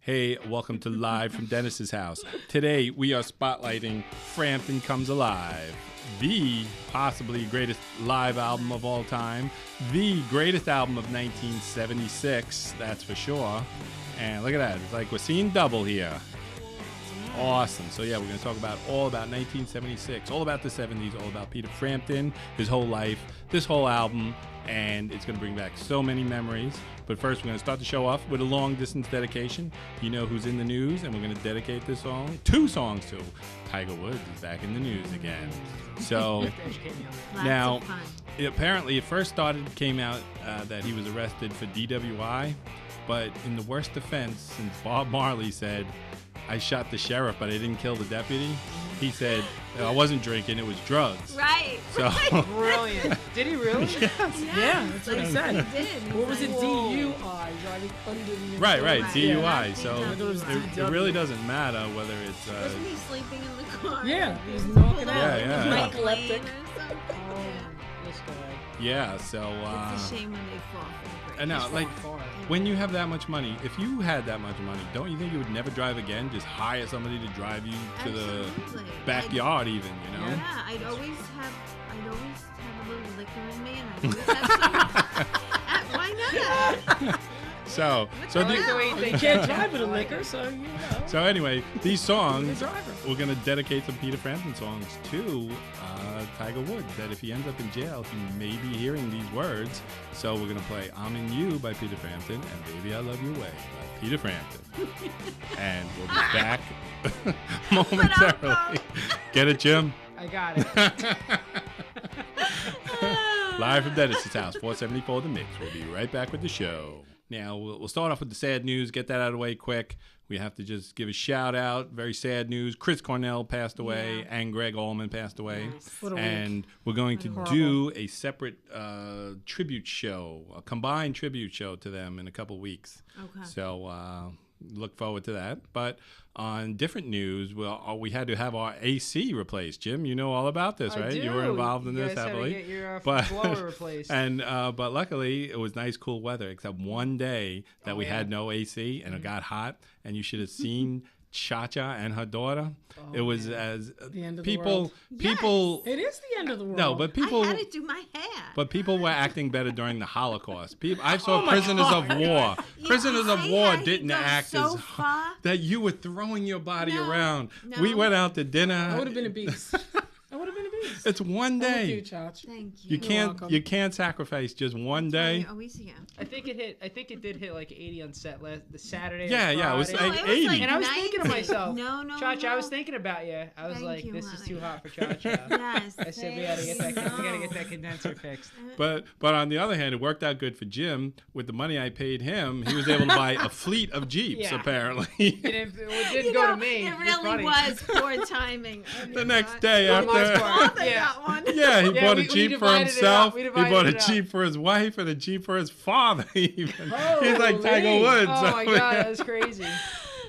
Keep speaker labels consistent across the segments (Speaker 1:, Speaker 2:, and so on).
Speaker 1: Hey, welcome to Live from Dennis's house. Today we are spotlighting Frampton Comes Alive, the possibly greatest live album of all time, the greatest album of 1976, that's for sure. And look at that, it's like we're seeing double here. Awesome. So yeah, we're going to talk about all about 1976, all about the 70s, all about Peter Frampton, his whole life, this whole album, and it's going to bring back so many memories. But first, we're going to start the show off with a long-distance dedication. You know who's in the news, and we're going to dedicate this song, two songs to. Tiger Woods is back in the news again. So now, apparently, it first came out that he was arrested for DWI, but in the worst offense, since Bob Marley said, I shot the sheriff, but I didn't kill the deputy. He said, I wasn't drinking, it was drugs.
Speaker 2: Right.
Speaker 1: So
Speaker 3: brilliant. Did he really?
Speaker 2: Yeah,
Speaker 4: that's what he said.
Speaker 2: He did.
Speaker 4: What was it?
Speaker 2: Whoa.
Speaker 4: DUI, driving under the influence.
Speaker 1: Right, DUI.
Speaker 2: Yeah.
Speaker 1: So it really doesn't matter whether it's...
Speaker 2: Wasn't he sleeping in the car?
Speaker 4: Yeah, he was knocking out.
Speaker 1: Yeah.
Speaker 4: Epileptic.
Speaker 3: This guy.
Speaker 1: Yeah, so...
Speaker 2: It's a shame when they fall from the
Speaker 1: and now, like, when you have that much money, if you had that much money, don't you think you would never drive again? Just hire somebody to drive you to the backyard even, you know?
Speaker 2: Yeah, I'd always have a little liquor in me, and I'd always have some. Why not?
Speaker 1: So
Speaker 4: you can't drive with a liquor, so you know.
Speaker 1: So anyway, these songs,
Speaker 4: You're the driver.
Speaker 1: we're going to dedicate some Peter Frampton songs to Tiger Woods, that if he ends up in jail, he may be hearing these words. So we're going to play I'm in You by Peter Frampton and Baby I Love Your Way by Peter Frampton. And we'll be back momentarily. Get it, Jim?
Speaker 3: I got it.
Speaker 1: Live from Dennis's house, 474 The Mix. We'll be right back with the show. Now, we'll start off with the sad news, get that out of the way quick. We have to just give a shout out. Very sad news. Chris Cornell passed away and Greg Allman passed away.
Speaker 4: What a
Speaker 1: And we're going to do a separate tribute show, a combined tribute show to them in a couple weeks.
Speaker 2: Okay.
Speaker 1: So look forward to that. But on different news, we had to have our AC replaced. Jim, you know all about this, right?
Speaker 3: I do.
Speaker 1: You were involved in
Speaker 3: You
Speaker 1: this
Speaker 3: guys
Speaker 1: heavily.
Speaker 3: Had to get your
Speaker 1: But
Speaker 3: blower replaced.
Speaker 1: but luckily it was nice cool weather, except one day that we had no AC and it got hot, and you should have seen Cha-Cha and her daughter. It was as
Speaker 4: The end of the
Speaker 1: people
Speaker 4: world. It is the end of the world.
Speaker 1: no, but people
Speaker 2: I had to do my hair.
Speaker 1: but people were acting better during the Holocaust. I saw Prisoners of War. Prisoners of War didn't act
Speaker 2: so
Speaker 1: as
Speaker 2: far.
Speaker 1: that you were throwing your body around.
Speaker 2: No.
Speaker 1: We went out to dinner.
Speaker 4: I would have been a beast. I would have been a beast.
Speaker 1: It's one
Speaker 4: Thank
Speaker 1: day.
Speaker 4: you, Chach.
Speaker 2: Thank
Speaker 1: You
Speaker 2: you.
Speaker 1: can't you can't sacrifice just one day.
Speaker 2: Always here.
Speaker 3: I think it did hit like 80 on set the Saturday.
Speaker 1: Yeah,
Speaker 3: or
Speaker 1: yeah, it was
Speaker 3: Friday.
Speaker 1: like
Speaker 2: No, it was
Speaker 1: 80.
Speaker 2: like
Speaker 3: And I was thinking to
Speaker 2: 90.
Speaker 3: myself,
Speaker 2: No,
Speaker 3: Cha-Cha, I was
Speaker 2: no.
Speaker 3: thinking about you. I was
Speaker 2: Thank
Speaker 3: like,
Speaker 2: you,
Speaker 3: this is
Speaker 2: honey.
Speaker 3: too hot for Cha-Cha.
Speaker 2: Yes.
Speaker 3: I said we gotta get that condenser fixed.
Speaker 1: But on the other hand, it worked out good for Jim. With the money I paid him, he was able to buy a fleet of Jeeps,
Speaker 3: Yeah.
Speaker 1: apparently.
Speaker 3: It didn't go to me.
Speaker 2: It
Speaker 3: You're
Speaker 2: really
Speaker 3: funny.
Speaker 2: was poor timing.
Speaker 1: The next day
Speaker 3: For the most
Speaker 1: after.
Speaker 3: part.
Speaker 2: They
Speaker 3: Yeah.
Speaker 2: got one.
Speaker 1: Yeah, he bought a
Speaker 3: we
Speaker 1: Jeep for
Speaker 3: divided it
Speaker 1: himself.
Speaker 3: up. We
Speaker 1: He
Speaker 3: divided
Speaker 1: bought a
Speaker 3: it up.
Speaker 1: Jeep for his wife and a Jeep for his father, even.
Speaker 4: Holy.
Speaker 1: He's like Tiger Woods.
Speaker 3: Oh my god, that was crazy.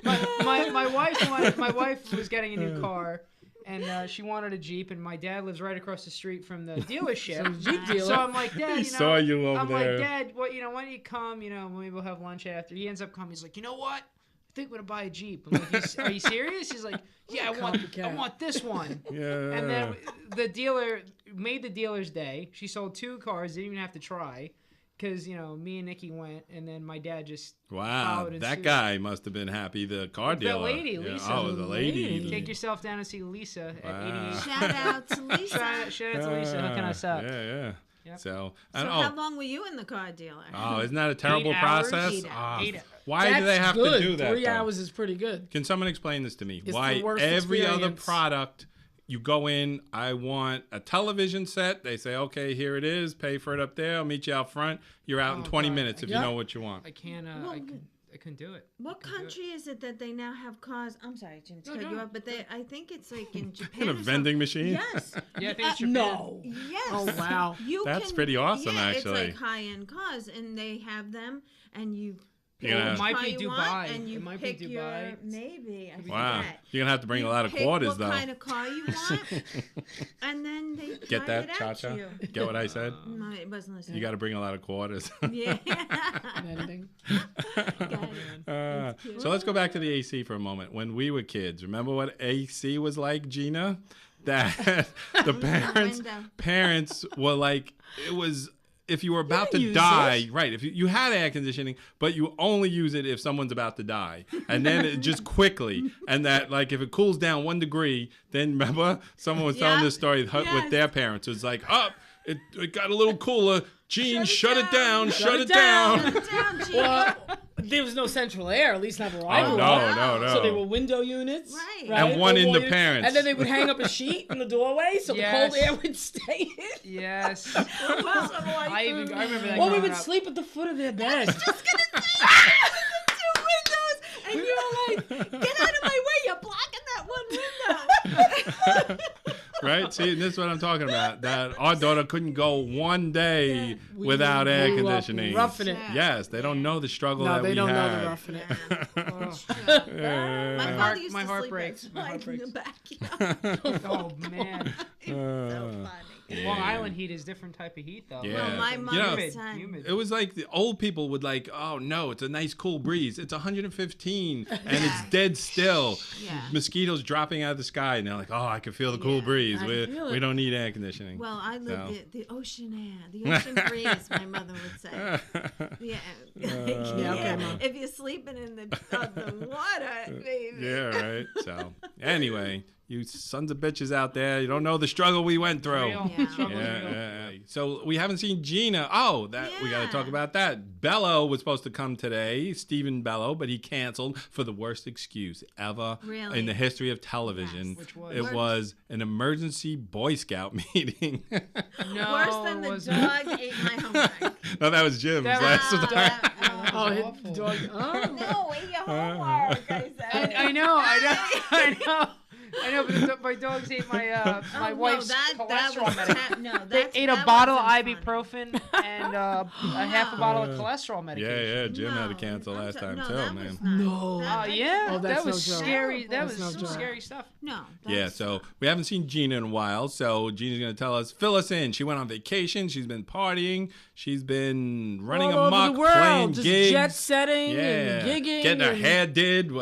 Speaker 3: My wife was getting a new car, and she wanted a Jeep, and my dad lives right across the street from the dealership.
Speaker 4: Jeep dealer.
Speaker 3: So I'm like, Dad,
Speaker 1: He saw you over
Speaker 3: I'm
Speaker 1: there.
Speaker 3: like, Dad, why don't you come? Maybe we'll have lunch after. He ends up coming. He's like, you know what? I think we're gonna buy a Jeep. I'm like, are you serious? He's like, yeah, I want this one.
Speaker 1: Yeah.
Speaker 3: And then the dealer made the dealer's day. She sold 2 cars. Didn't even have to try. Because, me and Nikki went, and then my dad just
Speaker 1: Wow,
Speaker 3: followed in
Speaker 1: that
Speaker 3: suit.
Speaker 1: guy must have been happy, the car
Speaker 3: That
Speaker 1: dealer.
Speaker 3: lady,
Speaker 1: Yeah.
Speaker 3: Lisa.
Speaker 1: Oh, the lady.
Speaker 3: Take yourself down and see Lisa
Speaker 1: Wow.
Speaker 3: at 88.
Speaker 2: Shout out to Lisa.
Speaker 3: Shout out to Lisa hooking us up.
Speaker 1: Yeah.
Speaker 3: Yep.
Speaker 1: So,
Speaker 2: So
Speaker 1: and
Speaker 2: how long were you in the car dealer?
Speaker 1: oh, isn't that a terrible
Speaker 3: 8 hours?
Speaker 1: process?
Speaker 2: 8 hours.
Speaker 3: 8 hours.
Speaker 1: Why do they
Speaker 4: That's
Speaker 1: have
Speaker 4: good.
Speaker 1: to do that?
Speaker 4: 3
Speaker 1: though?
Speaker 4: hours is pretty good.
Speaker 1: Can someone explain this to me?
Speaker 4: It's
Speaker 1: Why
Speaker 4: the worst
Speaker 1: every other
Speaker 4: experience.
Speaker 1: product you go in, I want a television set. They say, okay, here it is. Pay for it up there. I'll meet you out front. You're out in 20
Speaker 3: God.
Speaker 1: minutes if you
Speaker 4: Yeah.
Speaker 1: know what you want.
Speaker 3: I can't,
Speaker 2: Well,
Speaker 3: I couldn't do it.
Speaker 2: What country is it that they now have cars? I'm sorry, Jim, to
Speaker 3: No,
Speaker 2: cut you
Speaker 3: no.
Speaker 2: off, but I think it's like in Japan.
Speaker 1: In a
Speaker 2: or
Speaker 1: vending machine?
Speaker 2: Yes.
Speaker 3: Yeah, I think it's Japan.
Speaker 4: No.
Speaker 2: Yes.
Speaker 4: Oh, wow.
Speaker 2: You
Speaker 1: That's
Speaker 2: can-
Speaker 1: pretty awesome,
Speaker 2: yeah,
Speaker 1: actually.
Speaker 2: It's like high-end cars, and they have them, and you
Speaker 1: You're gonna
Speaker 3: It
Speaker 1: have,
Speaker 3: might
Speaker 2: car
Speaker 3: be
Speaker 2: you
Speaker 3: Dubai.
Speaker 2: want, and you
Speaker 3: It might be
Speaker 2: pick your
Speaker 3: Dubai.
Speaker 2: maybe. I
Speaker 1: wow.
Speaker 2: forget.
Speaker 1: You're gonna have to bring a lot of
Speaker 2: Pick
Speaker 1: quarters
Speaker 2: what
Speaker 1: though.
Speaker 2: kind of car you want, and then they
Speaker 1: Get
Speaker 2: try
Speaker 1: that,
Speaker 2: it out
Speaker 1: Cha-Cha?
Speaker 2: to you.
Speaker 1: Get what I said?
Speaker 2: No, it wasn't listening.
Speaker 1: You got to bring a lot of quarters.
Speaker 2: Yeah.
Speaker 4: Ending.
Speaker 1: So let's go back to the AC for a moment. When we were kids, remember what AC was like, Gina? That the parents were like, it was, if you were about to die, right, if you had air conditioning, but you only use it if someone's about to die. And then it just quickly, and that, like, if it cools down 1 degree, then remember, someone was telling this story with their parents. It was like, it got a little cooler. Gene, shut it down.
Speaker 4: Shut it down, Gene. Well, there was no central air, at least not where I grew up.
Speaker 1: No.
Speaker 4: So there were window units.
Speaker 2: Right.
Speaker 1: And one in the
Speaker 4: units,
Speaker 1: parents.
Speaker 4: And then they would hang up a sheet in the doorway so the cold air would stay in.
Speaker 3: Yes.
Speaker 4: I
Speaker 3: remember that.
Speaker 4: Or we
Speaker 3: growing
Speaker 4: would
Speaker 3: up.
Speaker 4: sleep at the foot of their bed.
Speaker 2: Just gonna say two windows, and you're like, get out of my way! You're blocking that one window.
Speaker 1: Right? See, this is what I'm talking about. That our daughter couldn't go one day without air
Speaker 4: grew up
Speaker 1: conditioning.
Speaker 4: roughing it.
Speaker 1: Yes, they don't know the struggle
Speaker 4: No,
Speaker 1: that
Speaker 4: they
Speaker 1: we
Speaker 4: don't
Speaker 1: had.
Speaker 4: know the roughing it.
Speaker 2: My father used
Speaker 3: my
Speaker 2: to
Speaker 3: heart
Speaker 2: sleep
Speaker 3: breaks. My heart
Speaker 2: outside in
Speaker 3: breaks.
Speaker 2: the backyard.
Speaker 3: Oh man.
Speaker 2: So funny.
Speaker 3: Long Island heat is different type of heat though.
Speaker 1: Yeah.
Speaker 2: Well, my
Speaker 1: You know,
Speaker 2: mother's son.
Speaker 3: humid.
Speaker 1: It was like the old people would like, oh no, it's a nice cool breeze. It's 115 and it's dead still.
Speaker 2: Yeah.
Speaker 1: Mosquitoes dropping out of the sky, and they're like, oh, I can feel the cool breeze. We don't need air conditioning.
Speaker 2: Well, I lived the ocean air, the ocean breeze. My mother would say. Yeah.
Speaker 4: okay, Mom.
Speaker 2: If you're sleeping in the water, baby.
Speaker 1: Yeah, right. So anyway, you sons of bitches out there, you don't know the struggle we went through.
Speaker 3: Real.
Speaker 2: Yeah.
Speaker 3: Struggle is real.
Speaker 1: Yeah. So we haven't seen Gina. Oh, we got to talk about that. Bello was supposed to come today, Stephen Bello, but he canceled for the worst excuse ever
Speaker 2: Really?
Speaker 1: in the history of television.
Speaker 2: Yes.
Speaker 3: Which was?
Speaker 1: It was an emergency Boy Scout meeting.
Speaker 3: No,
Speaker 2: Worse than
Speaker 3: it
Speaker 2: the
Speaker 3: wasn't.
Speaker 2: dog ate my homework.
Speaker 1: No, that was Jim's
Speaker 3: That
Speaker 1: last
Speaker 3: was-
Speaker 1: time.
Speaker 4: Oh, his
Speaker 3: awful.
Speaker 4: dog. Oh.
Speaker 2: No, eat your homework. I said.
Speaker 3: I know, but my dogs ate my wife's cholesterol medication. They ate a bottle of ibuprofen and a half a bottle of cholesterol medication.
Speaker 1: Yeah, Jim had to cancel last time too, man.
Speaker 4: No.
Speaker 3: Yeah,
Speaker 4: Oh, that's
Speaker 3: that was
Speaker 4: no joke.
Speaker 3: scary. That
Speaker 4: That's
Speaker 3: was
Speaker 4: no joke.
Speaker 3: scary stuff.
Speaker 2: No.
Speaker 1: Yeah, so we haven't seen Gina in a while, so Gina's going to tell us, fill us in. She went on vacation. She's been partying. She's been running
Speaker 4: All
Speaker 1: amok,
Speaker 4: over the world,
Speaker 1: playing
Speaker 4: just
Speaker 1: gigs.
Speaker 4: jet setting and gigging.
Speaker 1: Getting her
Speaker 4: and-
Speaker 1: hair did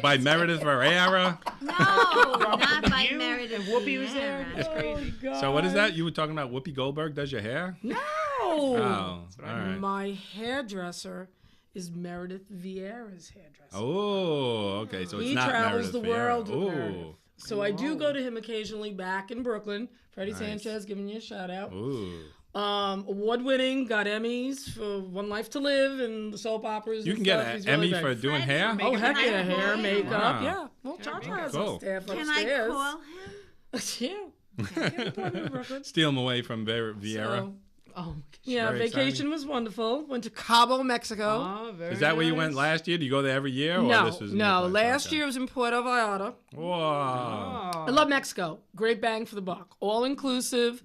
Speaker 1: by Meredith Ferreira.
Speaker 2: No, not by
Speaker 3: You
Speaker 2: Meredith.
Speaker 3: and Whoopi was there.
Speaker 2: Vieira.
Speaker 3: That's crazy.
Speaker 4: Oh, God.
Speaker 1: So what is that? You were talking about Whoopi Goldberg does your hair?
Speaker 4: No.
Speaker 1: Oh, all right.
Speaker 4: My hairdresser is Meredith Vieira's hairdresser.
Speaker 1: Oh, okay. So it's
Speaker 4: He
Speaker 1: not
Speaker 4: travels
Speaker 1: Meredith
Speaker 4: the
Speaker 1: Vieira.
Speaker 4: world with
Speaker 1: Ooh.
Speaker 4: Meredith. So I do go to him occasionally back in Brooklyn. Freddie Sanchez giving you a shout out.
Speaker 1: Ooh.
Speaker 4: Award-winning, got Emmys for One Life to Live and the soap operas.
Speaker 1: You
Speaker 4: and
Speaker 1: can get
Speaker 4: stuff.
Speaker 1: an
Speaker 4: He's really
Speaker 1: Emmy
Speaker 4: big.
Speaker 1: for doing
Speaker 2: Freddie,
Speaker 1: hair?
Speaker 4: Oh heck
Speaker 2: Can I
Speaker 4: yeah, hair,
Speaker 2: call him?
Speaker 4: makeup,
Speaker 1: Wow.
Speaker 4: yeah. Well, Cha-Cha has
Speaker 1: Cool.
Speaker 4: a staff
Speaker 2: Can
Speaker 4: upstairs.
Speaker 2: I call him?
Speaker 4: Yeah. Get the one in Brooklyn.
Speaker 1: Steal him away from Vieira.
Speaker 4: So, yeah,
Speaker 1: Very
Speaker 4: vacation
Speaker 1: exciting.
Speaker 4: was wonderful. Went to Cabo, Mexico.
Speaker 3: Oh, very
Speaker 1: Is that where you
Speaker 3: nice.
Speaker 1: went last year? Do you go there every year? Or
Speaker 4: no,
Speaker 1: this is
Speaker 4: no.
Speaker 1: new place?
Speaker 4: Last
Speaker 1: Okay.
Speaker 4: year was in Puerto Vallarta.
Speaker 1: Whoa.
Speaker 4: I love Mexico. Great bang for the buck. All inclusive.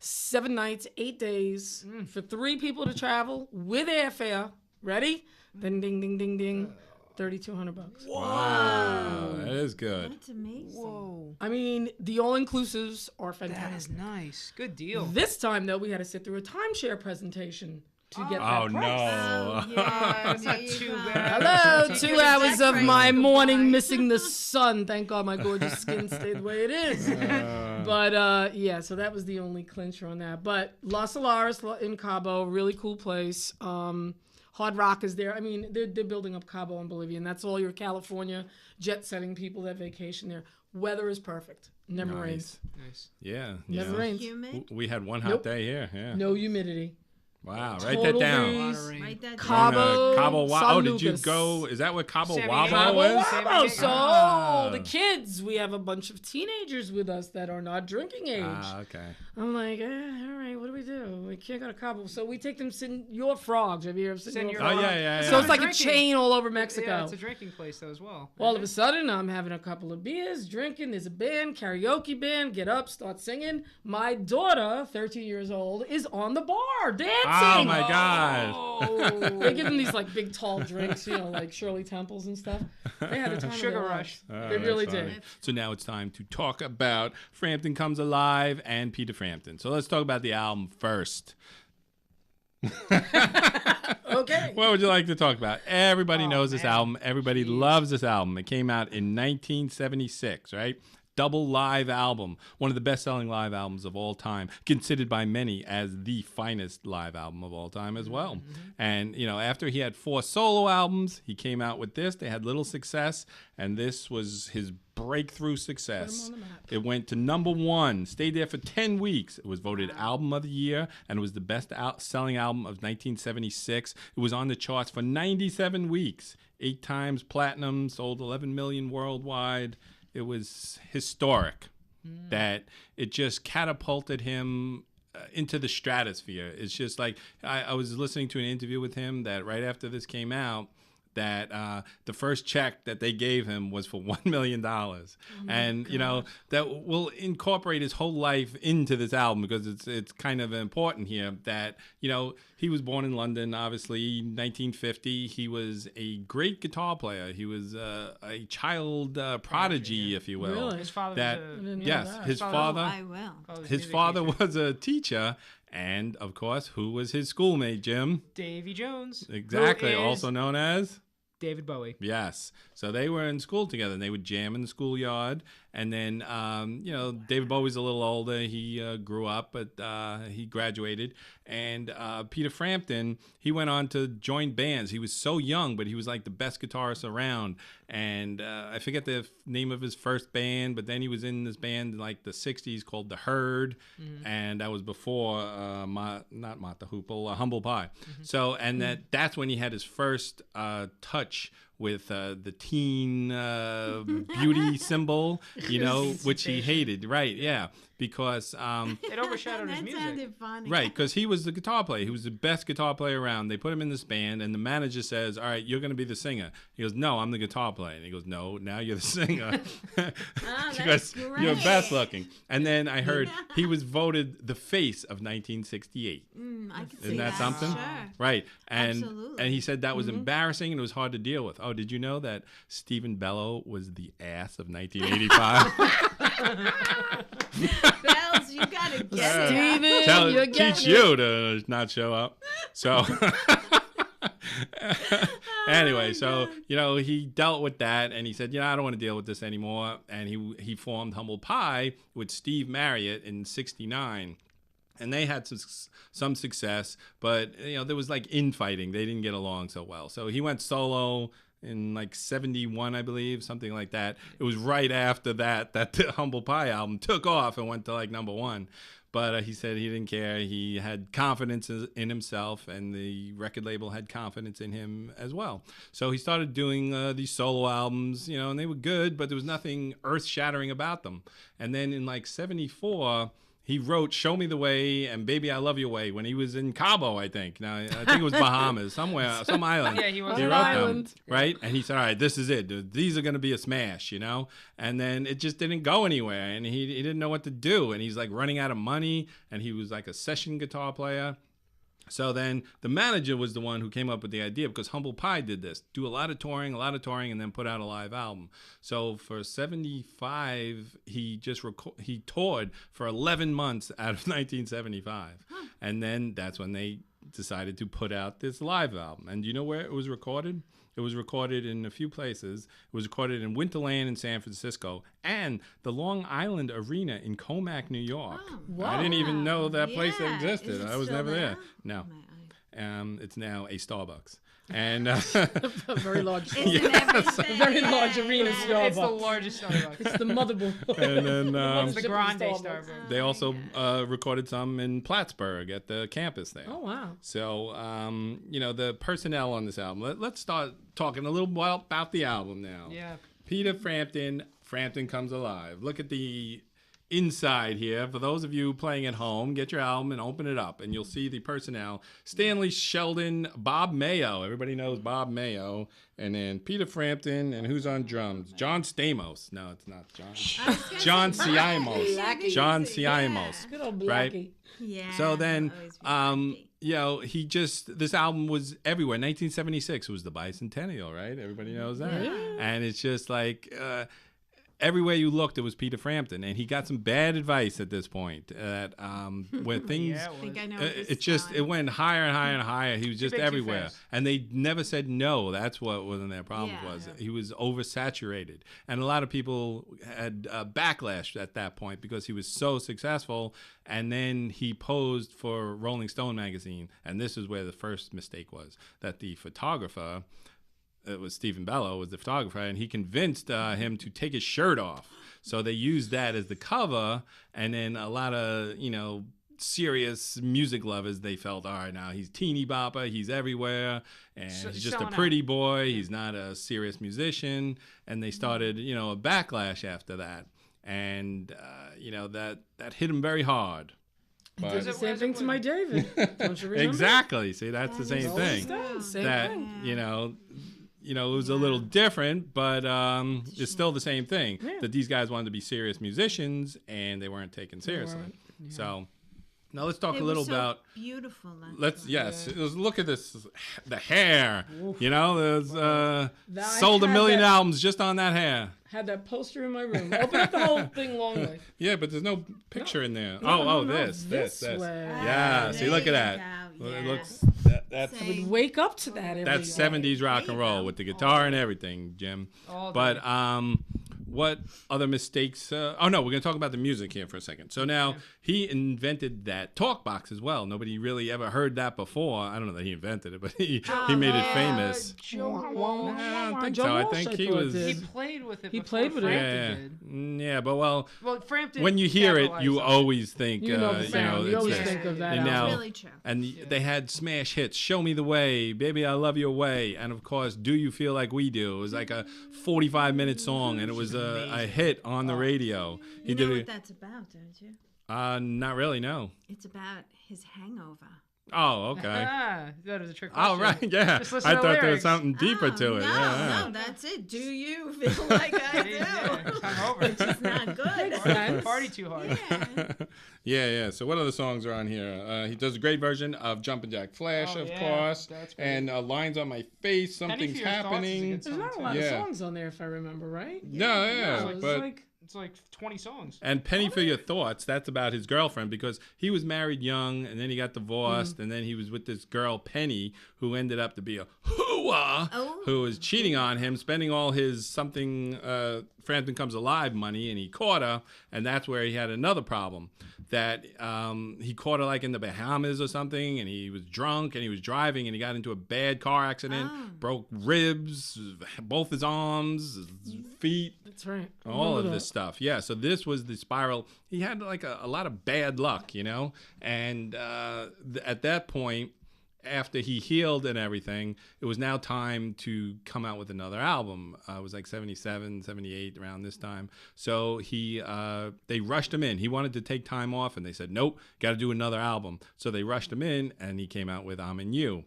Speaker 4: 7 nights, 8 days for 3 people to travel with airfare. Ready? Ding, ding, ding, ding, ding. $3,200.
Speaker 1: Wow. That is good.
Speaker 2: That's amazing.
Speaker 3: Whoa,
Speaker 4: I mean, the all-inclusives are
Speaker 3: that is
Speaker 4: fantastic.
Speaker 3: nice. Good deal.
Speaker 4: This time, though, we had to sit through a timeshare presentation to get
Speaker 1: Oh,
Speaker 4: that price.
Speaker 1: no.
Speaker 2: Oh, yeah,
Speaker 3: That's
Speaker 2: there
Speaker 3: not
Speaker 2: you
Speaker 3: too
Speaker 2: go.
Speaker 3: bad.
Speaker 4: Hello,
Speaker 2: Take
Speaker 4: 2
Speaker 2: your
Speaker 4: hours
Speaker 2: exact
Speaker 4: of
Speaker 2: price
Speaker 4: my
Speaker 2: of
Speaker 4: morning
Speaker 2: goodbye.
Speaker 4: missing the sun. Thank God my gorgeous skin stayed the way it is. But yeah, so that was the only clincher on that. But Las Solares in Cabo, really cool place. Hard Rock is there. I mean, they're building up Cabo and Bolivia, and that's all your California jet-setting people that vacation there. Weather is perfect. Never rains.
Speaker 3: Nice.
Speaker 1: Yeah.
Speaker 4: Never
Speaker 1: yeah.
Speaker 4: rains.
Speaker 2: Humid.
Speaker 1: We had one hot
Speaker 4: Nope.
Speaker 1: day here. Yeah.
Speaker 4: No humidity.
Speaker 1: Wow. Write that
Speaker 4: Total
Speaker 1: down.
Speaker 4: breeze.
Speaker 2: Write that down.
Speaker 4: Cabo,
Speaker 1: Cabo
Speaker 4: San
Speaker 1: Oh, did you
Speaker 4: Lucas.
Speaker 1: go? Is that what Cabo
Speaker 3: San
Speaker 1: Wabo
Speaker 3: Diego.
Speaker 1: is?
Speaker 3: San
Speaker 4: Oh,
Speaker 3: Diego.
Speaker 4: so
Speaker 1: Ah.
Speaker 4: the kids, we have a bunch of teenagers with us that are not drinking age.
Speaker 1: Ah, okay.
Speaker 4: I'm like, all right, what do we do? We can't go to Cabo. So we take them Senor Frogs. Have you ever seen
Speaker 3: Senor
Speaker 4: Senor
Speaker 1: Oh,
Speaker 4: Frogs?
Speaker 1: yeah.
Speaker 4: So it's like
Speaker 3: Drinking.
Speaker 4: a chain all over Mexico.
Speaker 3: Yeah, it's a drinking place though as well.
Speaker 4: All of a sudden, I'm having a couple of beers, drinking. There's a band, karaoke band. Get up, start singing. My daughter, 13 years old, is on the bar dancing. dancing.
Speaker 1: my God.
Speaker 3: Oh.
Speaker 4: They give them these like big tall drinks, like Shirley Temples and stuff. They had a time of
Speaker 3: Sugar
Speaker 4: their
Speaker 3: rush.
Speaker 4: lives. They really
Speaker 1: That's
Speaker 4: did.
Speaker 1: funny. So now it's time to talk about Frampton Comes Alive and Peter Frampton. So let's talk about the album first.
Speaker 4: Okay.
Speaker 1: What would you like to talk about? Everybody knows this
Speaker 3: man.
Speaker 1: album. Everybody loves this album. It came out in 1976, right? Double live album. One of the best-selling live albums of all time. Considered by many as the finest live album of all time as well. And, after he had 4 solo albums, he came out with this. They had little success, and this was his breakthrough success.
Speaker 4: on the map.
Speaker 1: It went to number 1, stayed there for 10 weeks. It was voted Album of the Year, and it was the best-selling album of 1976. It was on the charts for 97 weeks, 8 times platinum, sold 11 million worldwide. It was historic that it just catapulted him into the stratosphere. It's just like I was listening to an interview with him that right after this came out, that the first check that they gave him was for $1 million. And, that will incorporate his whole life into this album because it's kind of important here that, he was born in London, obviously, 1950. He was a great guitar player. He was a child prodigy, if you will.
Speaker 4: Really?
Speaker 3: His father
Speaker 1: That,
Speaker 3: was
Speaker 4: didn't know
Speaker 1: yes,
Speaker 4: that.
Speaker 1: his
Speaker 2: Oh,
Speaker 1: father.
Speaker 2: I will.
Speaker 3: a
Speaker 1: His
Speaker 3: music
Speaker 1: father
Speaker 3: teacher.
Speaker 1: was a teacher, and of course, who was his schoolmate, Jim?
Speaker 3: Davy Jones.
Speaker 1: Exactly,
Speaker 3: who is
Speaker 1: also known as.
Speaker 3: David Bowie.
Speaker 1: Yes. So they were in school together, and they would jam in the schoolyard. And then, David Bowie's a little older. He grew up, but he graduated. And Peter Frampton, he went on to join bands. He was so young, but he was like the best guitarist around. And I forget the name of his first band, but then he was in this band in like the 60s called The Herd. And that was before, not Mott the Hoople, Humble Pie. So, and that's when he had his first touch with the teen beauty symbol, which he hated. Right, yeah. Because
Speaker 3: It overshadowed his
Speaker 2: That
Speaker 3: music.
Speaker 2: sounded funny.
Speaker 1: right, because he was the guitar player. He was the best guitar player around. They put him in this band, and the manager says, "All right, you're going to be the singer." He goes, "No, I'm the guitar player." And he goes, "No, now you're the singer." She
Speaker 2: that's
Speaker 1: goes, "You're
Speaker 2: great.
Speaker 1: best looking." And then I heard he was voted the face of 1968.
Speaker 2: I can see
Speaker 1: Isn't that something?
Speaker 2: Sure.
Speaker 1: Right, and
Speaker 2: Absolutely.
Speaker 1: and he said that was embarrassing and it was hard to deal with. Oh, did you know that Stephen Bellow was the ass of 1985?
Speaker 2: Bells, you gotta get it.
Speaker 4: Steven, you're getting
Speaker 1: Teach
Speaker 4: it.
Speaker 1: you to not show up. So anyway, so he dealt with that, and he said, I don't want to deal with this anymore. And he formed Humble Pie with Steve Marriott in '69. And they had some success, but there was like infighting. They didn't get along so well. So he went solo in like '71, I believe, something like that. It was right after that the Humble Pie album took off and went to like number 1. But he said he didn't care. He had confidence in himself, and the record label had confidence in him as well. So he started doing these solo albums, and they were good, but there was nothing earth-shattering about them. And then in like '74, he wrote "Show Me the Way" and "Baby I Love Your Way" when he was in Cabo, I think. Now I think it was Bahamas, some island.
Speaker 3: Yeah, he was.
Speaker 1: He
Speaker 3: on
Speaker 1: wrote
Speaker 3: an
Speaker 1: them,
Speaker 4: island.
Speaker 1: right? And he said, "All right, this is it. These are going to be a smash," And then it just didn't go anywhere, and he didn't know what to do, and he's like running out of money, and he was like a session guitar player. So then the manager was the one who came up with the idea, because Humble Pie did this, do a lot of touring, and then put out a live album. So for '75, he toured for 11 months out of 1975. And then that's when they decided to put out this live album. And do you know where it was recorded? It was recorded in a few places. It was recorded in Winterland in San Francisco and the Long Island Arena in Comac, New York.
Speaker 2: Oh,
Speaker 1: I didn't even know that place
Speaker 2: yeah.
Speaker 1: existed.
Speaker 2: Is it
Speaker 1: I was
Speaker 2: still
Speaker 1: never there.
Speaker 2: there?
Speaker 1: No.
Speaker 2: My eye.
Speaker 1: It's now a Starbucks. And
Speaker 4: A very large.
Speaker 2: Isn't everything?
Speaker 4: Very large arena
Speaker 2: Yeah.
Speaker 4: store.
Speaker 3: It's the largest Starbucks.
Speaker 4: It's the motherboard.
Speaker 1: and then
Speaker 3: It's the
Speaker 4: Ship
Speaker 3: Grande
Speaker 4: Starbucks.
Speaker 3: Starbucks.
Speaker 1: they also recorded some in Plattsburgh at the campus there.
Speaker 4: Oh wow.
Speaker 1: So, the personnel on this album. Let's start talking a little about the album now.
Speaker 3: Yeah.
Speaker 1: Peter Frampton Comes Alive. Look at the inside here. For those of you playing at home, get your album and open it up, and you'll see the personnel. Stanley Sheldon, Bob Mayo. Everybody knows Bob Mayo. And then Peter Frampton, and who's on drums? John Stamos. No, it's not John. John Ciamos.
Speaker 2: Blackie.
Speaker 1: John Ciamos.
Speaker 4: Good old Blackie.
Speaker 1: Right.
Speaker 2: Yeah.
Speaker 1: So then,
Speaker 2: always be
Speaker 1: this album was everywhere. 1976 was the bicentennial, right? Everybody knows that.
Speaker 4: Yeah.
Speaker 1: And it's just like everywhere you looked, it was Peter Frampton, and he got some bad advice at this point. That when things,
Speaker 3: Yeah,
Speaker 2: I think I know
Speaker 1: it went higher and higher and higher. He was just
Speaker 3: big, too
Speaker 1: everywhere,
Speaker 3: fast.
Speaker 1: and they never said no. That's what one of their problems
Speaker 2: Yeah.
Speaker 1: was. He was oversaturated, and a lot of people had backlash at that point because he was so successful. And then he posed for Rolling Stone magazine, and this is where the first mistake was, that the photographer, it was Stephen Bello, was the photographer, and he convinced him to take his shirt off. So they used that as the cover, and then a lot of, serious music lovers, they felt, all right, now he's teeny bopper, he's everywhere, and he's just a
Speaker 3: selling
Speaker 1: pretty boy, he's not a serious musician, and they started, a backlash after that. And, that hit him very hard.
Speaker 4: Did
Speaker 1: But
Speaker 4: the same thing to my David. Don't you remember?
Speaker 1: exactly. See, that's the same
Speaker 4: Rolling
Speaker 1: thing.
Speaker 4: Stones, same
Speaker 1: That
Speaker 4: thing.
Speaker 1: it was a little different, but it's still the same thing.
Speaker 4: Yeah.
Speaker 1: That these guys wanted to be serious musicians and they weren't taken seriously.
Speaker 4: weren't.
Speaker 1: So now let's talk
Speaker 2: They
Speaker 1: a
Speaker 2: were
Speaker 1: little
Speaker 2: so
Speaker 1: about.
Speaker 2: beautiful. That
Speaker 1: Let's
Speaker 2: time.
Speaker 1: let's look at this. The hair. There's
Speaker 4: I
Speaker 1: sold a
Speaker 4: had
Speaker 1: million
Speaker 4: that-
Speaker 1: albums just on that hair.
Speaker 4: Had that poster in my room. Open up the whole thing long way.
Speaker 1: Yeah, but there's no picture in there.
Speaker 4: No,
Speaker 1: This.
Speaker 4: this way.
Speaker 1: Yeah, see,
Speaker 2: there
Speaker 1: look at
Speaker 2: you
Speaker 1: that.
Speaker 2: go,
Speaker 1: Well,
Speaker 2: yeah.
Speaker 1: It looks that's
Speaker 2: Say-
Speaker 4: Would wake up to that every
Speaker 1: that's
Speaker 4: day.
Speaker 1: 70s rock and
Speaker 2: There you
Speaker 1: roll
Speaker 2: go.
Speaker 1: with the guitar and everything, Jim.
Speaker 3: All
Speaker 1: But
Speaker 3: day.
Speaker 1: what other mistakes? We're going to talk about the music here for a second. So now he invented that talk box as well. Nobody really ever heard that before. I don't know that he invented it, but he made it famous.
Speaker 3: Joe
Speaker 1: I don't think
Speaker 4: Joe
Speaker 1: so. I
Speaker 4: Walsh,
Speaker 1: think
Speaker 4: I
Speaker 1: he
Speaker 4: thought
Speaker 1: was.
Speaker 4: did.
Speaker 3: He played with it.
Speaker 4: He
Speaker 3: before
Speaker 4: played with it.
Speaker 3: Frampton
Speaker 1: Yeah,
Speaker 3: did.
Speaker 1: yeah, but well,
Speaker 3: Well, Frampton.
Speaker 1: when you hear it, you
Speaker 3: capitalized on
Speaker 1: always think,
Speaker 4: You know the sound. You
Speaker 1: it's
Speaker 4: always
Speaker 1: this.
Speaker 4: think of that
Speaker 1: And
Speaker 4: album.
Speaker 1: now-
Speaker 2: It's really true.
Speaker 1: And they had smash hits, Show Me the Way, Baby I Love Your Way, and of course, Do You Feel Like We Do. It was like a 45-minute song, and it was a hit on the radio. He
Speaker 2: You know
Speaker 1: did
Speaker 2: what
Speaker 1: it.
Speaker 2: that's about, don't you?
Speaker 1: Not really, no.
Speaker 2: It's about his hangover.
Speaker 1: Oh, okay.
Speaker 3: Ah, that was a trick
Speaker 1: Oh,
Speaker 3: question.
Speaker 1: right, yeah.
Speaker 3: Just listen
Speaker 1: I
Speaker 3: to
Speaker 1: thought
Speaker 3: the
Speaker 1: there was
Speaker 3: lyrics.
Speaker 1: something deeper
Speaker 2: Oh,
Speaker 1: to it.
Speaker 2: No,
Speaker 1: Yeah,
Speaker 2: no, that's it. Do you feel like I do?
Speaker 3: Yeah, hungover.
Speaker 2: It's not good.
Speaker 4: sense.
Speaker 3: Party too hard.
Speaker 2: Yeah.
Speaker 1: yeah. So what other songs are on here? He does a great version of Jumpin' Jack Flash,
Speaker 3: Oh,
Speaker 1: of
Speaker 3: yeah,
Speaker 1: course,
Speaker 3: that's great.
Speaker 1: and Lines on My Face,
Speaker 3: Penny
Speaker 1: Something's
Speaker 3: for Your Thoughts is a
Speaker 1: Happening.
Speaker 3: good
Speaker 4: There's
Speaker 3: song,
Speaker 4: not a
Speaker 3: too.
Speaker 4: lot
Speaker 1: Yeah.
Speaker 4: of songs on there, if I remember right.
Speaker 1: No, yeah,
Speaker 4: No, it's
Speaker 1: but
Speaker 4: like
Speaker 3: It's like 20 songs.
Speaker 1: and Penny for Your Thoughts, that's about his girlfriend because he was married young and then he got divorced and then he was with this girl Penny who ended up to be a hooah
Speaker 2: Oh.
Speaker 1: who was cheating on him, spending all his Frampton Comes Alive money, and he caught her, and that's where he had another problem. That he caught her like in the Bahamas or something, and he was drunk and he was driving and he got into a bad car accident, broke ribs, both his arms, his feet.
Speaker 4: that's right.
Speaker 1: All of
Speaker 4: Remember
Speaker 1: this
Speaker 4: that.
Speaker 1: stuff. Yeah. So this was the spiral. He had like a lot of bad luck, and at that point, after he healed and everything, it was now time to come out with another album. It was like 77, 78, around this time. So they rushed him in. He wanted to take time off, and they said, nope, got to do another album. So they rushed him in, and he came out with I'm in You.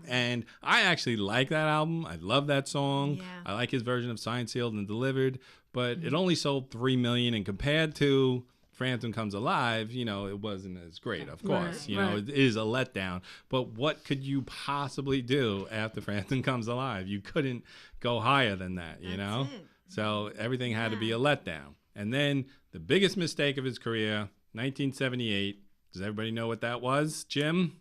Speaker 1: And I actually like that album. I love that song.
Speaker 2: Yeah.
Speaker 1: I like his version of Signed, Sealed, and Delivered. But it only sold 3 million, and compared to Frampton Comes Alive, it wasn't as great, of course.
Speaker 4: Right, right.
Speaker 1: It is a letdown. But what could you possibly do after Frampton Comes Alive? You couldn't go higher than that,
Speaker 2: That's it.
Speaker 1: So everything had to be a letdown. And then the biggest mistake of his career, 1978. Does everybody know what that was, Jim?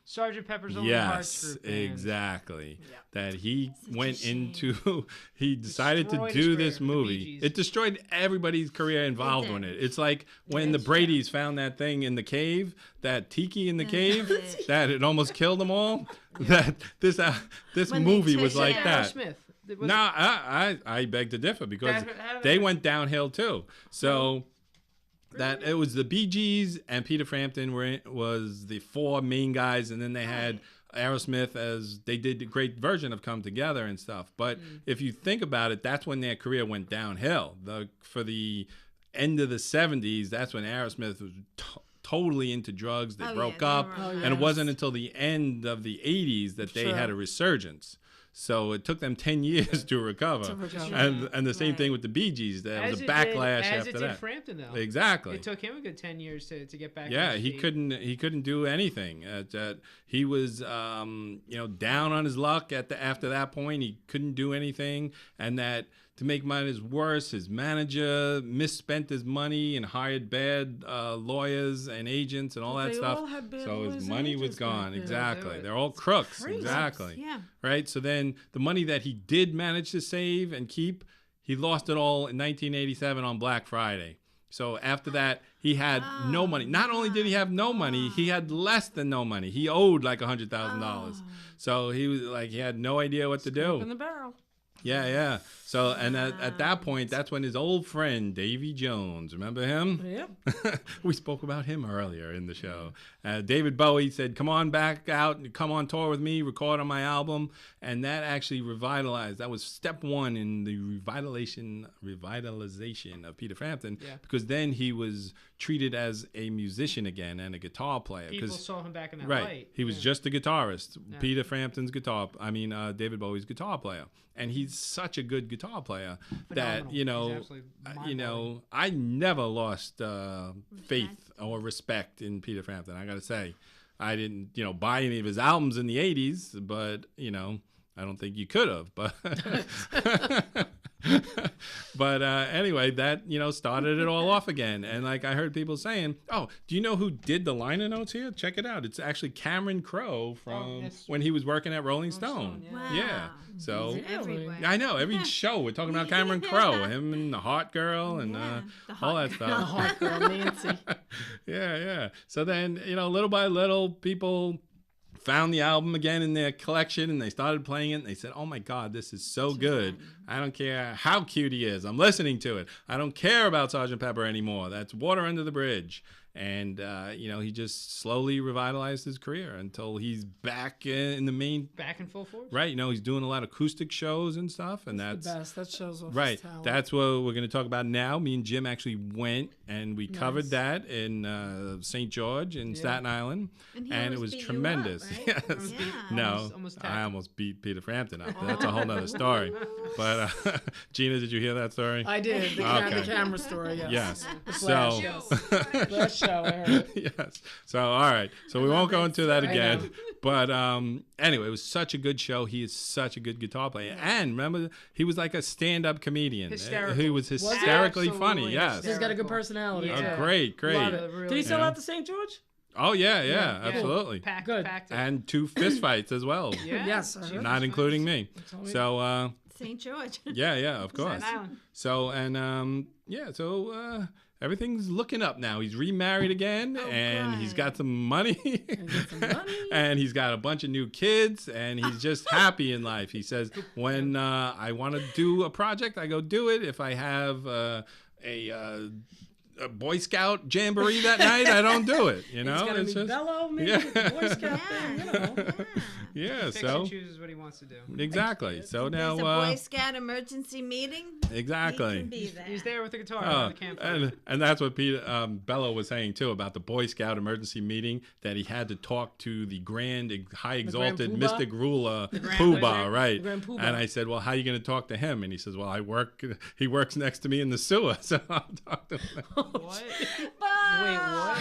Speaker 3: Sgt. Pepper's Lonely Hearts
Speaker 1: Yes,
Speaker 3: Group Band.
Speaker 1: exactly. That he
Speaker 2: Such a
Speaker 1: went
Speaker 2: shame.
Speaker 1: into, he decided to
Speaker 3: Destroyed
Speaker 1: do
Speaker 3: his
Speaker 1: this
Speaker 3: career, the Bee
Speaker 1: movie.
Speaker 3: Gees.
Speaker 1: It destroyed everybody's career involved
Speaker 2: did.
Speaker 1: in it. It's like when the Brady's found that thing in the cave, that tiki in the cave,
Speaker 2: it.
Speaker 1: that it almost killed them all. That this
Speaker 2: When they
Speaker 1: movie
Speaker 2: took
Speaker 1: was
Speaker 2: it
Speaker 1: like
Speaker 2: out.
Speaker 1: that.
Speaker 3: Aerosmith. It was-
Speaker 1: No, I beg to differ because they went downhill too. So that it was the Bee Gees and Peter Frampton was the four main guys, and then they had Aerosmith as they did a great version of Come Together and stuff. But if you think about it, that's when their career went downhill. For the end of the 70s, that's when Aerosmith was totally into drugs. They
Speaker 2: Oh, yeah,
Speaker 1: broke
Speaker 2: they
Speaker 1: up,
Speaker 2: were-
Speaker 4: Oh,
Speaker 1: and it
Speaker 4: yes.
Speaker 1: wasn't until the end of the 80s that they
Speaker 4: Sure.
Speaker 1: had a resurgence. So it took them 10 years to recover. And the same thing with the Bee Gees. There was a backlash after that.
Speaker 3: As it did Frampton, though.
Speaker 1: Exactly.
Speaker 3: It took him a good 10 years to get back.
Speaker 1: Yeah,
Speaker 3: on his feet.
Speaker 1: he couldn't do anything. He was down on his luck after that point. He couldn't do anything, and that to make matters worse, his manager misspent his money and hired bad lawyers and agents and all that stuff. So his money was gone. Exactly. They're all crooks. Exactly.
Speaker 2: Yeah.
Speaker 1: Right. So then the money that he did manage to save and keep, he lost it all in 1987 on Black Friday. So after that, he had no money. Not only did he have no money, he had less than no money. He owed like $100,000. So he was like, he had no idea what to do.
Speaker 4: In the barrel.
Speaker 1: Yeah. So, and at that point, that's when his old friend, Davy Jones, remember him?
Speaker 4: Yep.
Speaker 1: We spoke about him earlier in the show. David Bowie said, come on back out, come on tour with me, record on my album. And that actually revitalized. That was step one in the revitalization of Peter Frampton.
Speaker 3: Yeah.
Speaker 1: Because then he was treated as a musician again and a guitar player.
Speaker 3: People saw him back in that
Speaker 1: right.
Speaker 3: light.
Speaker 1: He was just a guitarist. Yeah. Peter Frampton's David Bowie's guitar player. And he's such a good guitar player that, I never lost faith or respect in Peter Frampton. I got to say, I didn't, buy any of his albums in the 80s, but, I don't think you could have. But but anyway, that, started it all off again. And like I heard people saying, oh, do you know who did the liner notes here? Check it out. It's actually Cameron Crowe from when he was working at Rolling Stone.
Speaker 2: Wow.
Speaker 1: Yeah. So
Speaker 2: everywhere.
Speaker 1: I know every show we're talking about Cameron Crowe, him and the Hot Girl and all that stuff.
Speaker 4: The Hot Girl, Nancy.
Speaker 1: Yeah. So then, little by little, people found the album again in their collection and they started playing it and they said, oh my God, this is so good. I don't care how cute he is. I'm listening to it. I don't care about Sgt. Pepper anymore. That's water under the bridge. And, he just slowly revitalized his career until he's back in the main.
Speaker 3: Back in full force?
Speaker 1: Right. He's doing a lot of acoustic shows and stuff. And that's
Speaker 4: the best. That shows off
Speaker 1: right.
Speaker 4: his talent.
Speaker 1: That's what we're going to talk about now. Me and Jim actually went and we covered that in St. George in Staten Island.
Speaker 2: And
Speaker 1: it was
Speaker 2: beat
Speaker 1: tremendous.
Speaker 2: You up, right?
Speaker 1: Yes.
Speaker 2: Yeah.
Speaker 1: No, I almost beat Peter Frampton up. That's a whole nother story. But Gina, did you hear that story?
Speaker 4: I did. The camera story, yes.
Speaker 1: Yes.
Speaker 4: Last show, I heard it.
Speaker 1: Yes. So, all right. So we won't go into that again. But anyway, it was such a good show. He is such a good guitar player. And remember, he was like a stand-up comedian.
Speaker 3: Hysterical.
Speaker 1: He was hysterically funny. Yes.
Speaker 4: He's got a good personality.
Speaker 3: Yeah.
Speaker 1: Oh, great.
Speaker 4: Love it. Did he sell out to St. George?
Speaker 1: Oh, yeah, absolutely.
Speaker 4: Good.
Speaker 1: And 2 fist fights as well.
Speaker 3: Yeah.
Speaker 4: Yes.
Speaker 1: Not including me. So,
Speaker 2: St. George.
Speaker 1: yeah, of course. So, and, everything's looking up now. He's remarried again, and he's got some money, and he's got a bunch of new kids, and he's just happy in life. He says, when I want to do a project, I go do it. If I have a Boy Scout jamboree that night, I don't do it.
Speaker 4: It's just Bello, maybe the Boy Scout thing,
Speaker 1: Yeah,
Speaker 3: Picks and chooses what he wants to do.
Speaker 1: Exactly. So now
Speaker 2: There's a Boy Scout emergency meeting.
Speaker 1: Exactly.
Speaker 2: He can be there.
Speaker 3: He's there with the guitar around the campfire.
Speaker 1: And that's what Peter Bello was saying too about the Boy Scout emergency meeting, that he had to talk to the grand high exalted
Speaker 4: Grand
Speaker 1: mystic ruler
Speaker 3: Grand
Speaker 1: Poobah,
Speaker 3: Wizard.
Speaker 1: right?
Speaker 4: Grand Poobah.
Speaker 1: And I said, well, how are you going to talk to him? And he says, well, he works next to me in the sewer, so I'll talk to him.
Speaker 3: What?
Speaker 2: Wait,
Speaker 3: what?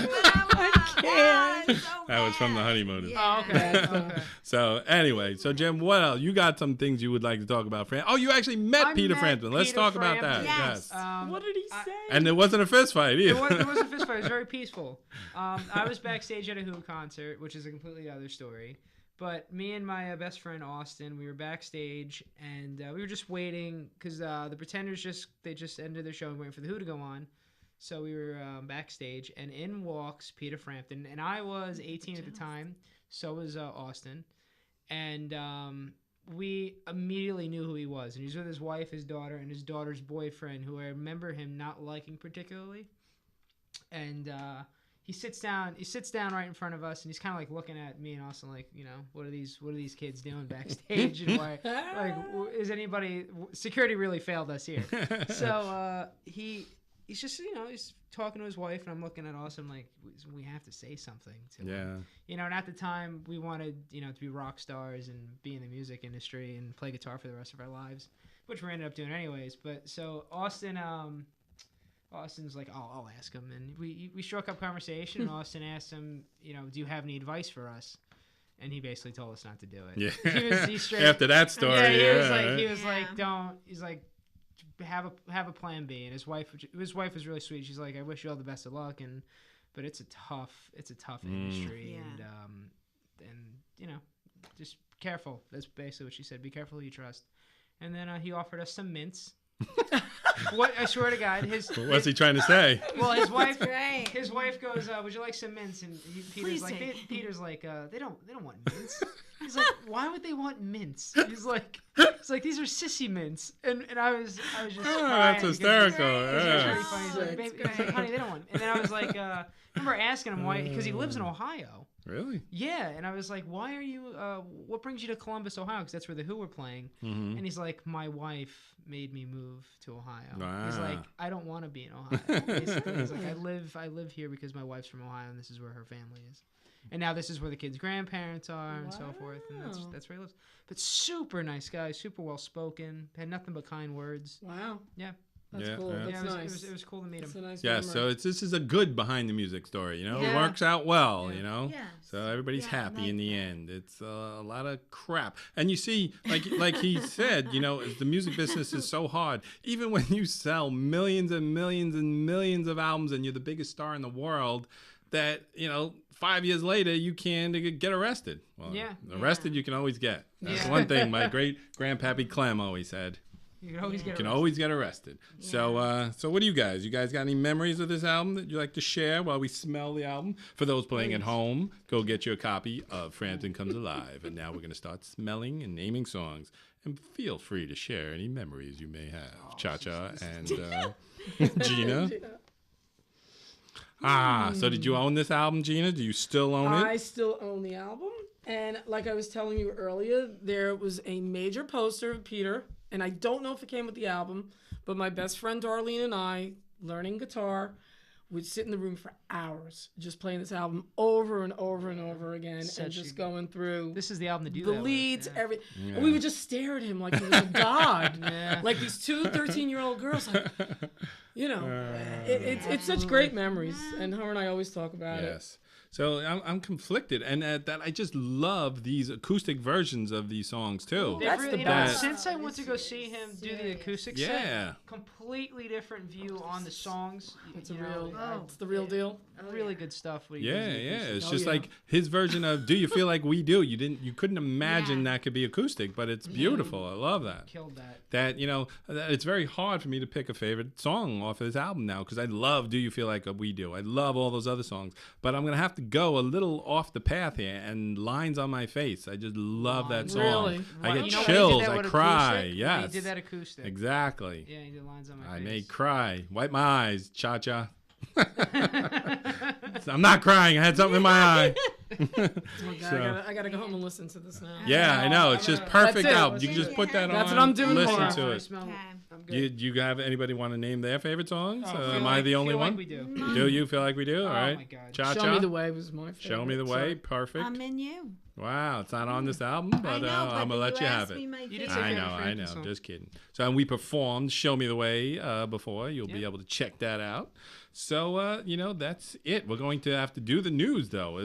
Speaker 4: I can't.
Speaker 1: That was from the honeymooners.
Speaker 3: Oh, okay.
Speaker 1: So anyway, so Jim, what else? You got some things you would like to talk about, Fran? Oh, you actually met Peter Frampton. Let's talk about that.
Speaker 2: Yes.
Speaker 4: What did he say?
Speaker 1: And it wasn't a fist fight either.
Speaker 3: It wasn't a fist fight. It was very peaceful. I was backstage at a Who concert, which is a completely other story. But me and my best friend Austin, we were backstage, and we were just waiting because the Pretenders just ended their show and waiting for the Who to go on. So we were backstage, and in walks Peter Frampton, and I was 18 at the time. So was Austin, and we immediately knew who he was. And he's with his wife, his daughter, and his daughter's boyfriend, who I remember him not liking particularly. And he sits down right in front of us, and he's kind of like looking at me and Austin, like, what are these kids doing backstage? And why, like, is anybody? Security really failed us here. So he's just, he's talking to his wife, and I'm looking at Austin like, we have to say something to him. And at the time, we wanted, to be rock stars and be in the music industry and play guitar for the rest of our lives, which we ended up doing anyways. But so Austin's like, I'll ask him. And we struck up conversation, and Austin asked him, do you have any advice for us? And he basically told us not to do it.
Speaker 1: Yeah.
Speaker 3: He straight,
Speaker 1: After that story,
Speaker 3: he was like, don't. He's like, have a plan B. And his wife was really sweet. She's like, I wish you all the best of luck. But it's a tough industry.
Speaker 2: Yeah.
Speaker 3: And just careful. That's basically what she said. Be careful who you trust. And then he offered us some mints. What, I swear to God,
Speaker 1: what's he trying to say?
Speaker 3: Well, his wife goes, would you like some mints? And Peter's like, they don't want mints. He's like, why would they want mints? He's like, these are sissy mints. And I was just
Speaker 1: that's hysterical.
Speaker 3: It's really funny. He's like, baby, he's like, honey, they don't want. And then I was like, I remember asking him why, because he lives in Ohio.
Speaker 1: Really?
Speaker 3: Yeah, and I was like, why are you, what brings you to Columbus, Ohio? Because that's where the Who were playing. And he's like, my wife made me move to Ohio.
Speaker 1: Wow.
Speaker 3: He's like, I don't want to be in Ohio. Basically, he's like, I live here because my wife's from Ohio, and this is where her family is. And now this is where the kids' grandparents are, and so forth, and that's where he lives. But super nice guy, super well-spoken, had nothing but kind words.
Speaker 4: Wow.
Speaker 3: Yeah.
Speaker 4: That's cool. That's
Speaker 3: nice. It was cool to meet him.
Speaker 4: That's a nice
Speaker 1: Yeah,
Speaker 4: memory.
Speaker 1: so this is a good behind the music story, It works out well,
Speaker 2: Yes.
Speaker 1: So everybody's happy
Speaker 2: like
Speaker 1: in the
Speaker 2: that.
Speaker 1: end. It's a lot of crap. And you see, like he said, the music business is so hard. Even when you sell millions and millions and millions of albums and you're the biggest star in the world, that, 5 years later, you can get arrested. Well, arrested you can always get. That's one thing my great-grandpappy Clem always said.
Speaker 3: You can
Speaker 1: always get arrested. So what do you guys? You guys got any memories of this album that you'd like to share while we smell the album? For those playing at home, go get you a copy of Frampton Comes Alive. And now we're going to start smelling and naming songs. And feel free to share any memories you may have. Cha-Cha and Gina. So did you own this album, Gina? Do you still own it?
Speaker 4: I still own the album. And like I was telling you earlier, there was a major poster of Peter. And I don't know if it came with the album, but my best friend Darlene and I, learning guitar, would sit in the room for hours just playing this album over and over and over again and just going through.
Speaker 3: This is the album to do
Speaker 4: the
Speaker 3: that
Speaker 4: leads,
Speaker 3: with,
Speaker 4: everything. And we would just stare at him like he was a god. Like these two 13-year-old girls. Like, it's such great memories. And her and I always talk about it.
Speaker 1: Yes. So I'm conflicted, and that I just love these acoustic versions of these songs too.
Speaker 4: That's the best.
Speaker 3: Since I went to go see him do the acoustic
Speaker 1: Yeah.
Speaker 3: set, completely different view on the songs.
Speaker 4: It's it's the real deal.
Speaker 3: Really good stuff.
Speaker 1: It's just like his version of "Do You Feel Like We Do." You couldn't imagine that could be acoustic, but it's beautiful. I love that.
Speaker 3: Killed that.
Speaker 1: That it's very hard for me to pick a favorite song off of this album now because I love "Do You Feel Like We Do." I love all those other songs, but I'm gonna have to go a little off the path here. And "Lines on My Face," I just love that song.
Speaker 4: Really?
Speaker 1: I get
Speaker 3: You know when he did
Speaker 1: chills.
Speaker 3: that
Speaker 1: I
Speaker 3: with
Speaker 1: cry.
Speaker 3: acoustic?
Speaker 1: Yes,
Speaker 3: He did that acoustic.
Speaker 1: Exactly.
Speaker 3: Yeah, he did "Lines on My Face."
Speaker 1: I may cry. Wipe my eyes. Cha-cha. I'm not crying. I had something in my eye.
Speaker 4: Oh my God, I gotta go home and listen to this now.
Speaker 1: Yeah, I know. It's just perfect
Speaker 4: That's it.
Speaker 1: album. You can just put that on.
Speaker 4: That's what I'm doing
Speaker 1: Listen
Speaker 4: more.
Speaker 1: to it. You have anybody want to name their favorite songs? Am I
Speaker 3: Feel
Speaker 1: the only
Speaker 3: like
Speaker 1: one?
Speaker 3: we do.
Speaker 1: Do you feel like we do? All right.
Speaker 3: my God.
Speaker 1: Cha-cha.
Speaker 4: Show Me the Way was my favorite.
Speaker 1: Show Me the Way. Perfect.
Speaker 2: I'm in you.
Speaker 1: Wow, it's not on this album, but
Speaker 2: I know,
Speaker 1: I'm gonna let you have it.
Speaker 3: You did say
Speaker 1: I
Speaker 3: favorite
Speaker 1: know.
Speaker 3: Frampton song.
Speaker 1: Just kidding. So, and we performed "Show Me the Way" before. You'll be able to check that out. So, that's it. We're going to have to do the news, though.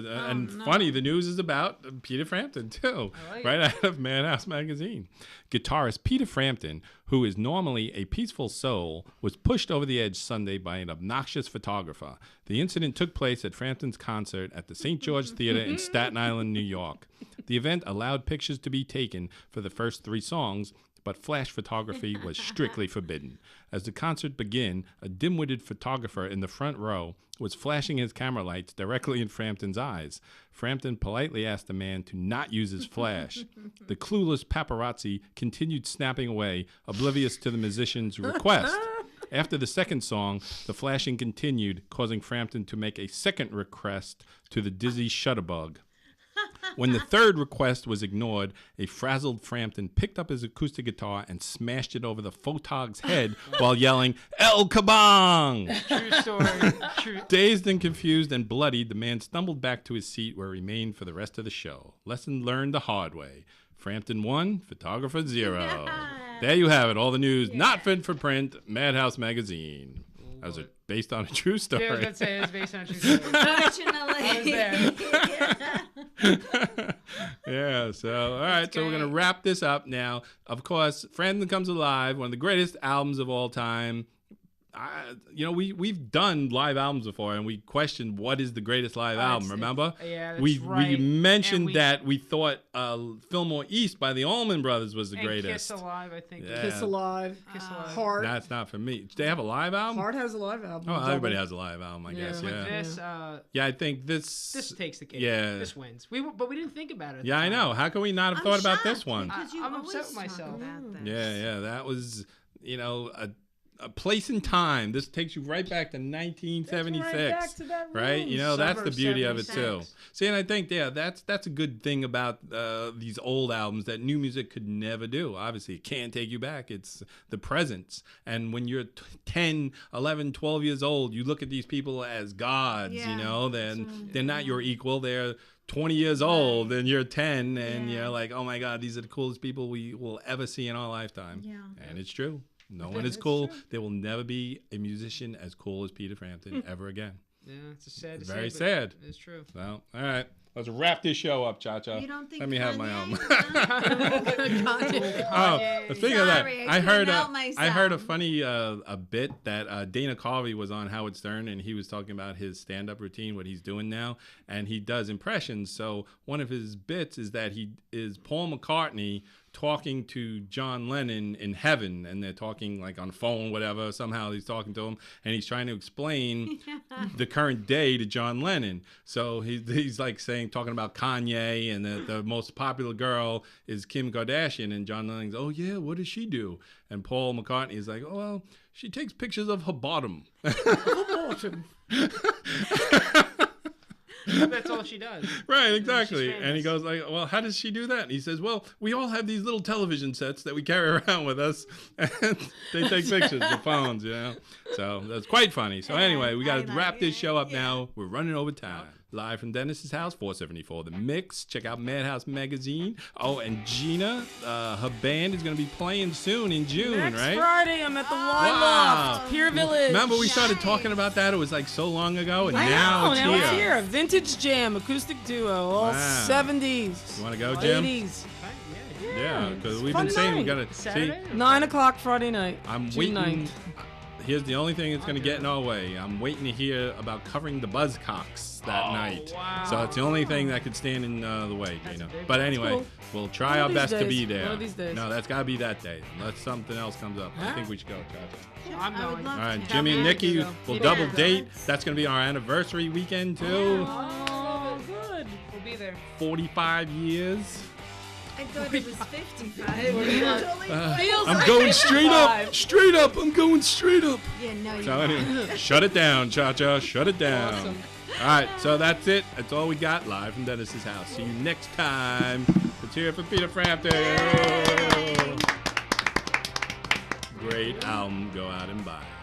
Speaker 1: Funny, the news is about Peter Frampton, too. Right out of Madhouse Magazine. Guitarist Peter Frampton, who is normally a peaceful soul, was pushed over the edge Sunday by an obnoxious photographer. The incident took place at Frampton's concert at the St. George Theater in Staten Island, New York. The event allowed pictures to be taken for the first 3 songs, but flash photography was strictly forbidden. As the concert began, a dim-witted photographer in the front row was flashing his camera lights directly in Frampton's eyes. Frampton politely asked the man to not use his flash. The clueless paparazzi continued snapping away, oblivious to the musician's request. After the second song, the flashing continued, causing Frampton to make a second request to the dizzy shutterbug. When the third request was ignored, a frazzled Frampton picked up his acoustic guitar and smashed it over the photog's head while yelling, El Kabong!
Speaker 3: True story. True.
Speaker 1: Dazed and confused and bloodied, the man stumbled back to his seat where he remained for the rest of the show. Lesson learned the hard way. Frampton 1, photographer 0. There you have it. All the news not fit for print. Madhouse Magazine. That was based on a true story.
Speaker 3: Yeah, I was going to say it was based on a true story.
Speaker 2: Unfortunately.
Speaker 3: I was there.
Speaker 1: Yeah, so, all right, so we're going to wrap this up now. Of course, Frampton Comes Alive, one of the greatest albums of all time. We've done live albums before, and we questioned what is the greatest live album. Remember?
Speaker 3: Yeah, that's
Speaker 1: we
Speaker 3: right.
Speaker 1: We mentioned
Speaker 3: And
Speaker 1: that we thought Fillmore East by the Allman Brothers was the
Speaker 3: and
Speaker 1: greatest.
Speaker 3: Kiss Alive, I think.
Speaker 1: Yeah.
Speaker 4: Kiss Alive.
Speaker 3: Kiss Alive.
Speaker 4: Heart.
Speaker 1: That's not for me. Do they have a live album?
Speaker 4: Heart has a live album.
Speaker 1: Oh,
Speaker 4: Double.
Speaker 1: everybody has a live album, I guess.
Speaker 3: With
Speaker 1: Yeah.
Speaker 3: this,
Speaker 1: Yeah, I think this.
Speaker 3: this takes the cake.
Speaker 1: Yeah.
Speaker 3: This wins. But we didn't think about it. at
Speaker 1: Yeah,
Speaker 3: the
Speaker 1: I
Speaker 3: time.
Speaker 1: know. How can we not have thought about this one?
Speaker 2: Because you
Speaker 3: I'm
Speaker 2: always
Speaker 3: upset with
Speaker 2: talk
Speaker 3: myself.
Speaker 2: about this.
Speaker 1: Yeah, that was, a place in time. This takes you right back to 1976.
Speaker 4: Right back to that
Speaker 1: Right?
Speaker 4: room.
Speaker 1: That's
Speaker 4: Summer
Speaker 1: the beauty of it too.
Speaker 4: 76.
Speaker 1: See, and I think that's a good thing about these old albums that new music could never do. Obviously, it can't take you back. It's the presence. And when you're 10, 11, 12 years old, you look at these people as gods,
Speaker 2: Yeah.
Speaker 1: then they're not your equal. They're 20 years old and you're 10 and you're like, oh my God, these are the coolest people we will ever see in our lifetime.
Speaker 2: Yeah.
Speaker 1: And it's true. No one is cool. There will never be a musician as cool as Peter Frampton ever again.
Speaker 3: Yeah, it's a sad.
Speaker 1: Very
Speaker 3: but
Speaker 1: sad.
Speaker 3: It's true.
Speaker 1: Well, all right. Let's wrap this show up, Cha-Cha.
Speaker 2: You don't think
Speaker 1: Let me have my
Speaker 2: Kanye?
Speaker 1: own. Oh, speaking of that,
Speaker 2: Sorry, I
Speaker 1: I heard
Speaker 2: couldn't help
Speaker 1: I heard a
Speaker 2: myself.
Speaker 1: funny a bit that Dana Carvey was on Howard Stern, and he was talking about his stand-up routine, what he's doing now, and he does impressions. So one of his bits is that he is Paul McCartney talking to John Lennon in heaven, and they're talking like on the phone, whatever. Somehow he's talking to him, and he's trying to explain the current day to John Lennon. So he's like talking about Kanye, and the most popular girl is Kim Kardashian, and John Lennon's, oh yeah, what does she do? And Paul McCartney is like, oh well, she takes pictures of her bottom.
Speaker 3: That's all she does.
Speaker 1: Right, exactly.
Speaker 3: She's
Speaker 1: And he
Speaker 3: famous.
Speaker 1: goes like, well, how does she do that? And he says, well, we all have these little television sets that we carry around with us, and they take pictures with phones, So that's quite funny. So anyway, we got to wrap this show up now. We're running over time. Live from Dennis's house, 474 The Mix. Check out Madhouse Magazine. Oh, and Gina, her band is going to be playing soon in June,
Speaker 4: Next
Speaker 1: right?
Speaker 4: Friday, I'm at the Wine
Speaker 1: Wow.
Speaker 4: Loft, Pier Village.
Speaker 1: Remember we started talking about that? It was like so long ago, and now it's here.
Speaker 4: A vintage jam, acoustic duo, all
Speaker 1: Wow.
Speaker 4: 70s.
Speaker 1: You want to go, Jim?
Speaker 4: 80s.
Speaker 1: Yeah, because we've
Speaker 4: Fun
Speaker 1: been saying we
Speaker 4: night.
Speaker 1: got to see.
Speaker 3: Saturday?
Speaker 4: 9 o'clock Friday night.
Speaker 1: I'm
Speaker 4: June
Speaker 1: waiting.
Speaker 4: 9th.
Speaker 1: Here's the only thing that's going to get in our way. I'm waiting to hear about covering the Buzzcocks that night.
Speaker 3: wow.
Speaker 1: So it's the only thing that could stand in the way, Gina.
Speaker 3: big
Speaker 1: But
Speaker 3: one.
Speaker 1: anyway,
Speaker 4: Cool.
Speaker 1: we'll try
Speaker 4: One of
Speaker 1: our
Speaker 4: these
Speaker 1: best to
Speaker 4: days.
Speaker 1: be there.
Speaker 4: One of these days.
Speaker 1: No, that's got to be that day. Unless something else comes up. I think we should go, Chacha.
Speaker 3: I'm
Speaker 2: I would
Speaker 3: going.
Speaker 2: love
Speaker 1: All right,
Speaker 2: to.
Speaker 1: Jimmy and
Speaker 4: Yeah,
Speaker 1: Nikki
Speaker 4: you go.
Speaker 1: will
Speaker 4: Yeah.
Speaker 1: double date.
Speaker 2: Let's-
Speaker 1: That's going to be our anniversary weekend, too.
Speaker 4: Oh, good.
Speaker 3: We'll be there.
Speaker 1: 45 years.
Speaker 2: I thought it was 55.
Speaker 4: Feels
Speaker 1: I'm
Speaker 4: like
Speaker 1: going straight up.
Speaker 4: 55.
Speaker 1: Straight up. I'm going straight up.
Speaker 2: Yeah, no, you
Speaker 1: So
Speaker 2: won't.
Speaker 1: anyway, shut it down, Cha-Cha. Shut it down.
Speaker 4: Awesome.
Speaker 1: All right, so that's it. That's all we got live from Dennis's house. See you next time. Let's hear it for Peter Frampton. Great album. Go out and buy it.